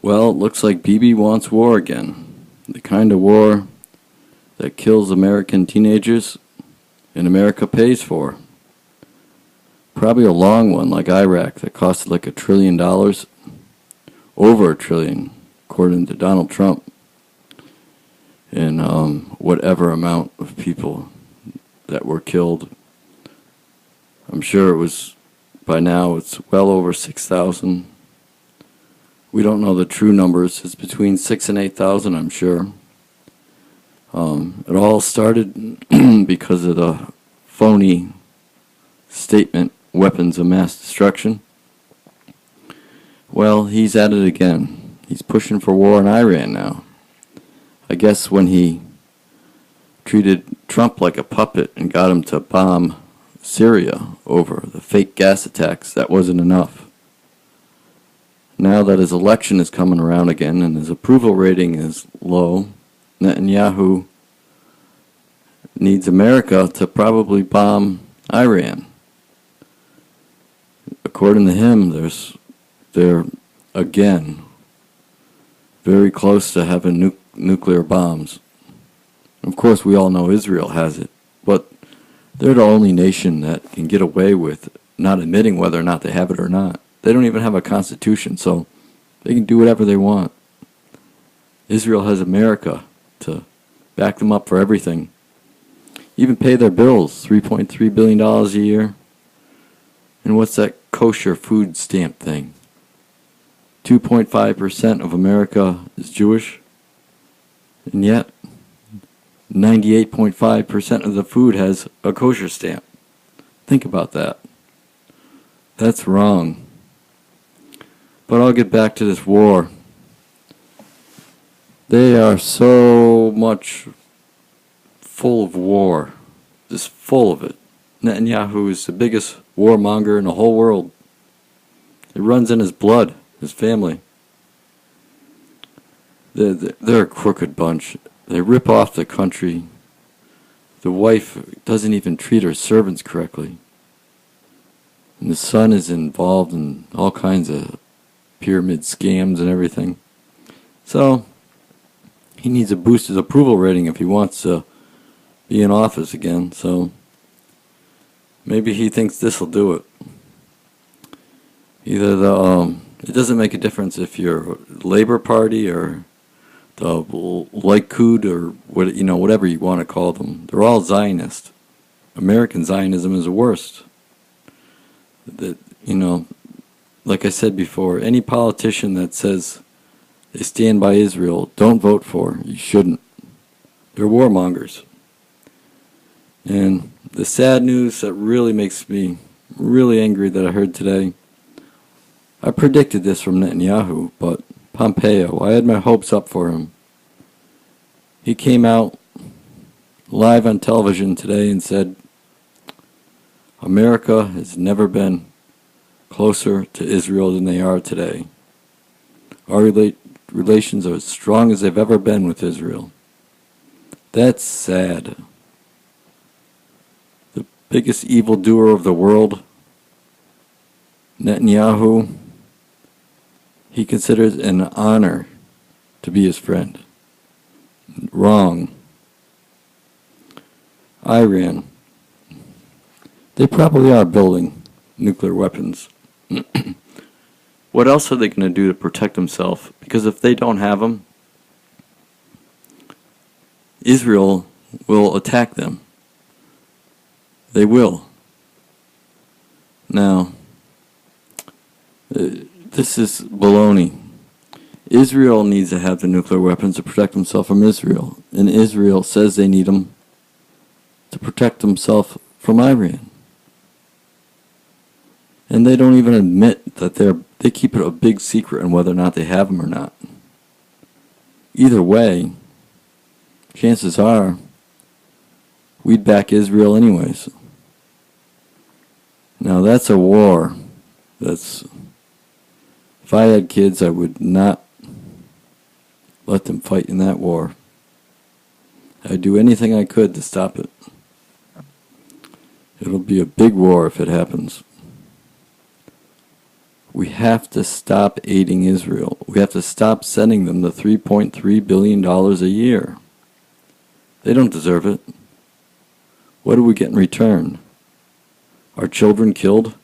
Well, it looks like Bibi wants war again. The kind of war that kills American teenagers and America pays for. Probably a long one like Iraq that costed like $1 trillion. Over $1 trillion, according to Donald Trump. And whatever amount of people that were killed. I'm sure it was, by now, it's well over 6,000. We don't know the true numbers. It's between 6,000 and 8,000, I'm sure. It all started because of the phony statement, weapons of mass destruction. Well, he's at it again. He's pushing for war in Iran now. I guess when he treated Trump like a puppet and got him to bomb Syria over the fake gas attacks, that wasn't enough. Now that his election is coming around again and his approval rating is low, Netanyahu needs America to probably bomb Iran. According to him, they're again very close to having nuclear bombs. Of course, we all know Israel has it, but they're the only nation that can get away with not admitting whether or not they have it or not. They don't even have a constitution, so they can do whatever they want. Israel has America to back them up for everything. Even pay their bills, $3.3 billion a year. And what's that kosher food stamp thing? 2.5% of America is Jewish, and yet 98.5% of the food has a kosher stamp. Think about that. That's wrong. But I'll get back to this war. They are so much full of war. Just full of it. Netanyahu is the biggest warmonger in the whole world. It runs in his blood, his family. They're a crooked bunch. They rip off the country. The wife doesn't even treat her servants correctly. And the son is involved in all kinds of pyramid scams and everything. So, he needs to boost his approval rating if he wants to be in office again. So, maybe he thinks this will do it. Either it doesn't make a difference if you're Labor Party or the Likud or whatever you want to call them. They're all Zionist. American Zionism is the worst. Like I said before, any politician that says they stand by Israel, don't vote for. You shouldn't. They're warmongers. And the sad news that really makes me really angry that I heard today, I predicted this from Netanyahu, but Pompeo, I had my hopes up for him. He came out live on television today and said, America has never been closer to Israel than they are today. Our relations are as strong as they've ever been with Israel. That's sad. The biggest evildoer of the world, Netanyahu, he considers an honor to be his friend. Wrong. Iran. They probably are building nuclear weapons. What else are they going to do to protect themselves? Because if they don't have them, Israel will attack them. They will. Now, this is baloney. Israel needs to have the nuclear weapons to protect themselves from Israel. And Israel says they need them to protect themselves from Iran. And they don't even admit that they keep it a big secret on whether or not they have them or not. Either way, chances are we'd back Israel anyways. Now that's a war. If I had kids, I would not let them fight in that war. I'd do anything I could to stop it. It'll be a big war if it happens. We have to stop aiding Israel. We have to stop sending them the $3.3 billion a year. They don't deserve it. What do we get in return? Our children killed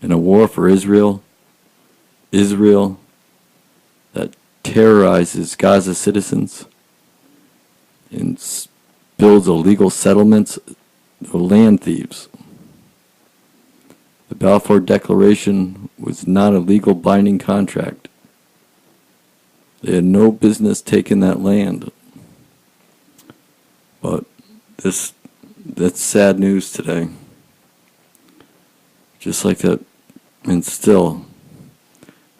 in a war for Israel? Israel that terrorizes Gaza citizens and builds illegal settlements? The land thieves. The Balfour Declaration was not a legal binding contract. They had no business taking that land. But that's sad news today. Just like that, and still,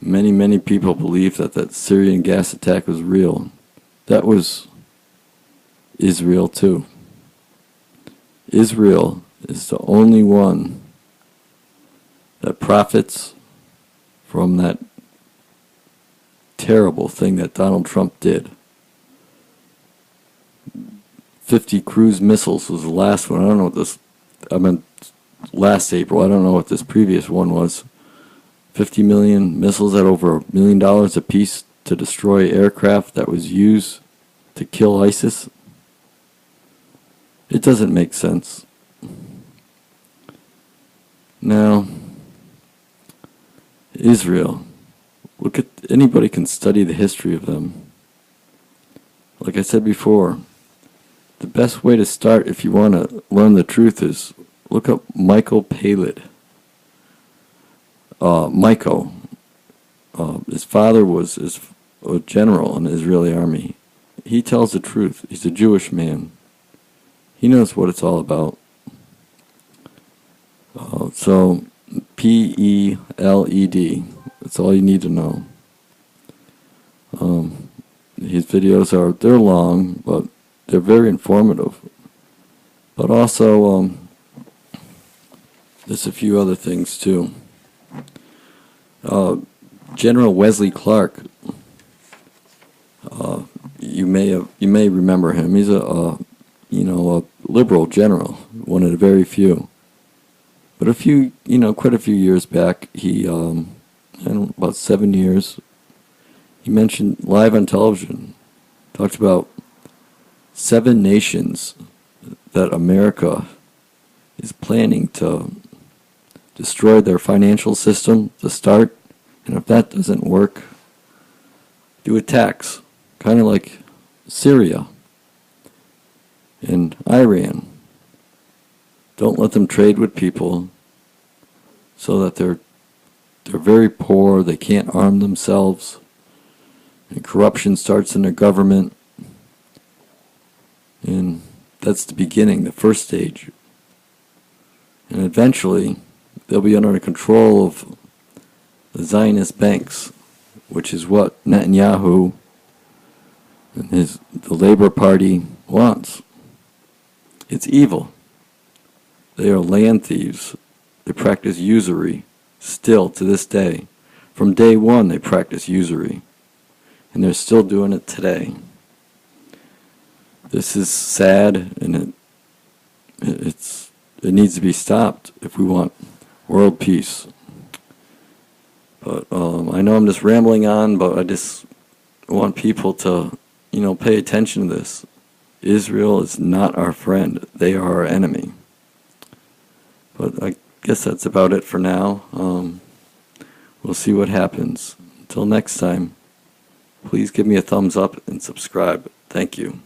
many people believe that Syrian gas attack was real. That was Israel too. Israel is the only one that profits from that terrible thing that Donald Trump did. 50 cruise missiles was the last one. I don't know what this, I meant last April. I don't know what this previous one was. 50 million missiles at over $1 million a piece to destroy aircraft that was used to kill ISIS. It doesn't make sense. Now, Israel, look at, anybody can study the history of them. Like I said before, the best way to start if you want to learn the truth is look up Michael Palin. His father was a general in the Israeli army. He tells the truth. He's a Jewish man. He knows what it's all about. So, P-E-L-E-D. That's all you need to know. His videos they're long, but they're very informative. But also, there's a few other things too. General Wesley Clark. You may remember him. He's a liberal general, one of the very few. But quite a few years back, he, about 7 years, he mentioned live on television, talked about 7 nations that America is planning to destroy their financial system to start, and if that doesn't work, do attacks, kind of like Syria and Iran. Don't let them trade with people so that they're very poor, they can't arm themselves, and corruption starts in their government. And that's the beginning, the first stage. And eventually, they'll be under the control of the Zionist banks, which is what Netanyahu and the Labour Party wants. It's evil. They are land thieves. They practice usury, still to this day. From day one, they practice usury. And they're still doing it today. This is sad, and it needs to be stopped if we want world peace. But I know I'm just rambling on, but I just want people to, pay attention to this. Israel is not our friend. They are our enemy. But I guess that's about it for now. We'll see what happens. Until next time, please give me a thumbs up and subscribe. Thank you.